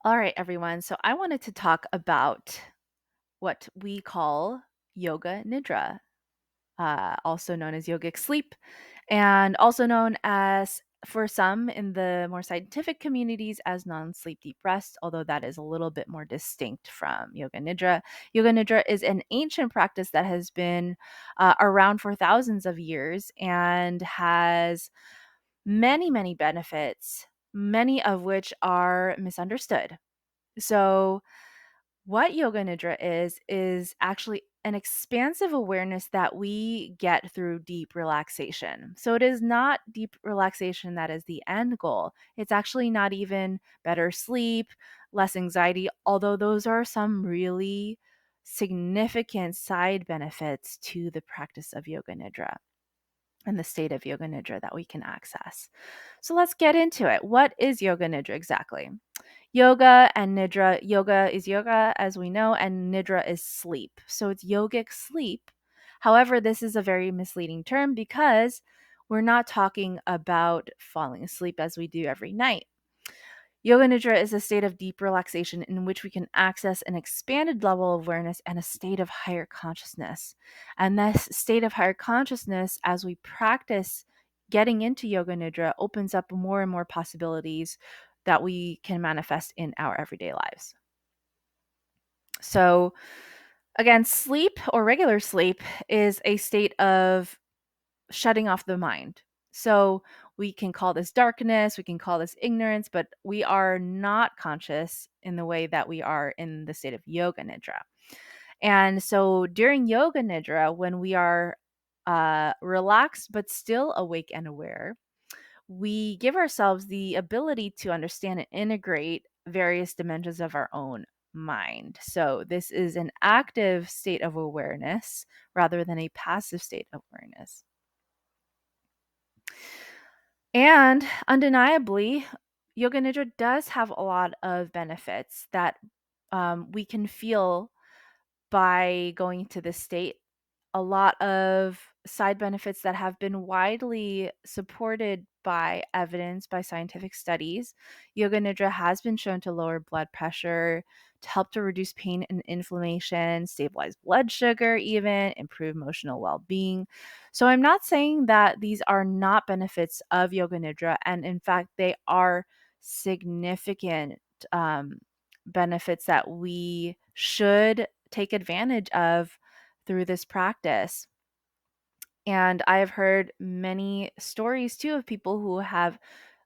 All right, everyone. So I wanted to talk about what we call Yoga Nidra, also known as yogic sleep, and also known as, for some in the more scientific communities, as non sleep deep rest, although that is a little bit more distinct from Yoga Nidra. Yoga Nidra is an ancient practice that has been around for thousands of years and has many, many benefits, many of which are misunderstood. So, what Yoga Nidra is actually an expansive awareness that we get through deep relaxation. So, it is not deep relaxation that is the end goal. It's actually not even better sleep, less anxiety, although those are some really significant side benefits to the practice of Yoga Nidra and the state of Yoga Nidra that we can access. So, let's get into it. What is Yoga Nidra exactly? Yoga and Nidra. Yoga is yoga, as we know, and Nidra is sleep. So it's yogic sleep. However, this is a very misleading term because we're not talking about falling asleep as we do every night. Yoga Nidra is a state of deep relaxation in which we can access an expanded level of awareness and a state of higher consciousness. And this state of higher consciousness, as we practice getting into Yoga Nidra, opens up more and more possibilities that we can manifest in our everyday lives. So, again, sleep or regular sleep is a state of shutting off the mind. So we can call this darkness, we can call this ignorance, but we are not conscious in the way that we are in the state of yoga nidra. And so during yoga nidra, when we are relaxed but still awake and aware, we give ourselves the ability to understand and integrate various dimensions of our own mind. So this is an active state of awareness rather than a passive state of awareness. And undeniably, Yoga Nidra does have a lot of benefits that we can feel by going to this state. A lot of side benefits that have been widely supported by evidence, by scientific studies. Yoga Nidra has been shown to lower blood pressure, to help to reduce pain and inflammation, stabilize blood sugar, even improve emotional well being. So, I'm not saying that these are not benefits of Yoga Nidra. And in fact, they are significant um, benefits that we should take advantage of through this practice. And I have heard many stories too of people who have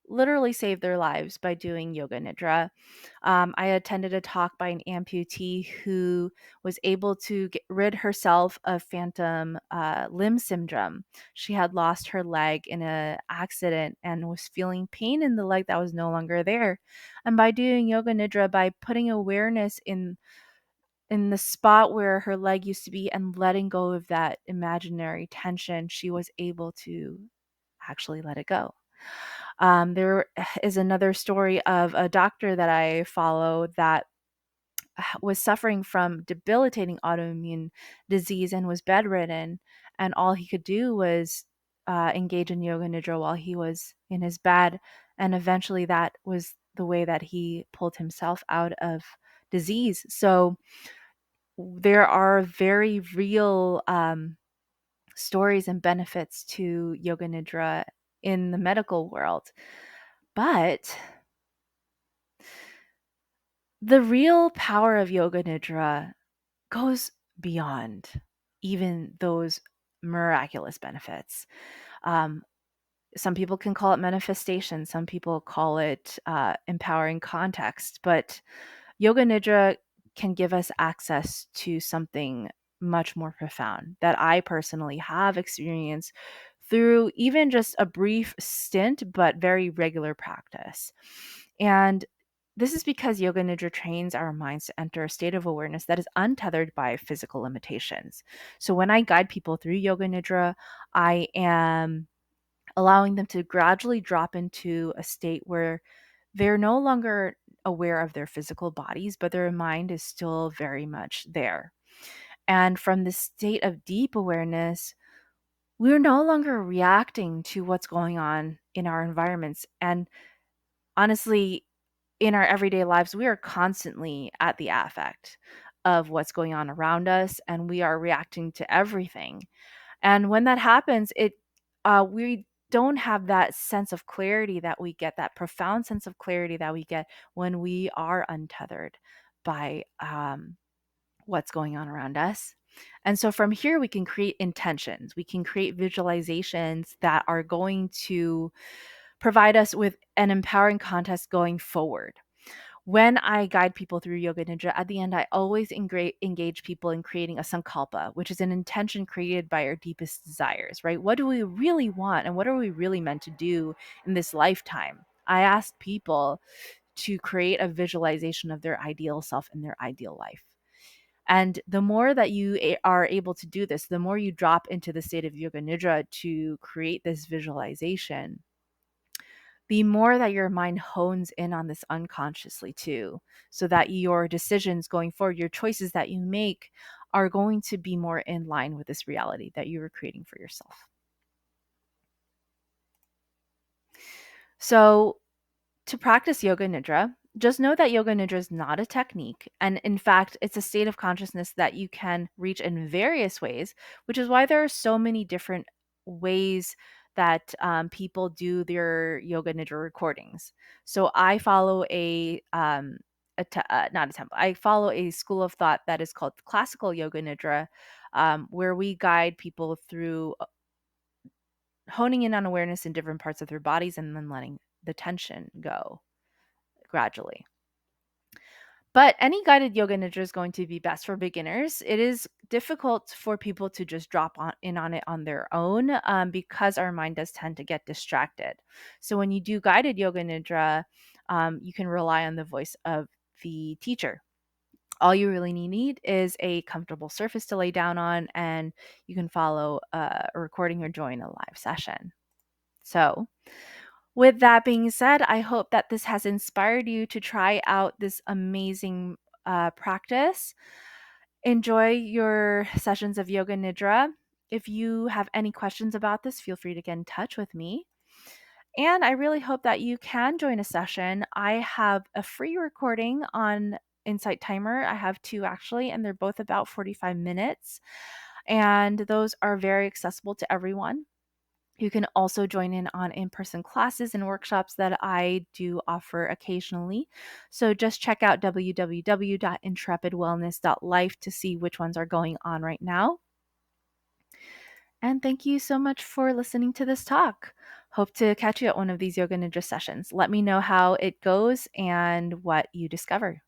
literally saved their lives by doing yoga nidra. I attended a talk by an amputee who was able to get rid herself of phantom limb syndrome. She had lost her leg in an accident and was feeling pain in the leg that was no longer there. And by doing yoga nidra, by putting awareness in the spot where her leg used to be and letting go of that imaginary tension, she was able to actually let it go. There is another story of a doctor that I follow that was suffering from debilitating autoimmune disease and was bedridden, and all he could do was engage in yoga nidra while he was in his bed, and eventually that was the way that he pulled himself out of disease. So there are very real stories and benefits to yoga nidra in the medical world. But the real power of yoga nidra goes beyond even those miraculous benefits. Um, some people can call it manifestation, some people call it empowering context, but Yoga Nidra can give us access to something much more profound that I personally have experienced through even just a brief stint, but very regular practice. And this is because Yoga Nidra trains our minds to enter a state of awareness that is untethered by physical limitations. So when I guide people through Yoga Nidra, I am allowing them to gradually drop into a state where they're no longer aware of their physical bodies, but their mind is still very much there. And from this state of deep awareness, we're no longer reacting to what's going on in our environments. And honestly, in our everyday lives, we are constantly at the affect of what's going on around us, and we are reacting to everything. And when that happens, we don't have that sense of clarity that we get, that profound sense of clarity that we get when we are untethered by what's going on around us. And so from here, we can create intentions. We can create visualizations that are going to provide us with an empowering context going forward. When I guide people through Yoga Nidra, at the end, I always engage people in creating a sankalpa, which is an intention created by our deepest desires, right? What do we really want and what are we really meant to do in this lifetime? I ask people to create a visualization of their ideal self and their ideal life. And the more that you are able to do this, the more you drop into the state of Yoga Nidra to create this visualization, the more that your mind hones in on this unconsciously too, so that your decisions going forward, your choices that you make, are going to be more in line with this reality that you were creating for yourself. So, to practice Yoga Nidra, just know that Yoga Nidra is not a technique. And in fact, it's a state of consciousness that you can reach in various ways, which is why there are so many different ways that people do their Yoga Nidra recordings. So I follow not a temple, I follow a school of thought that is called classical Yoga Nidra, where we guide people through honing in on awareness in different parts of their bodies and then letting the tension go gradually. But any guided yoga nidra is going to be best for beginners. It is difficult for people to just in on it on their own, because our mind does tend to get distracted. So when you do guided yoga nidra, you can rely on the voice of the teacher. All you really need is a comfortable surface to lay down on, and you can follow a recording or join a live session. So, with that being said, I hope that this has inspired you to try out this amazing practice. Enjoy your sessions of Yoga Nidra. If you have any questions about this, feel free to get in touch with me. And I really hope that you can join a session. I have a free recording on Insight Timer. I have two actually, and they're both about 45 minutes. And those are very accessible to everyone. You can also join in person classes and workshops that I do offer occasionally. So just check out www.intrepidwellness.life to see which ones are going on right now. And thank you so much for listening to this talk. Hope to catch you at one of these Yoga Nidra sessions. Let me know how it goes and what you discover.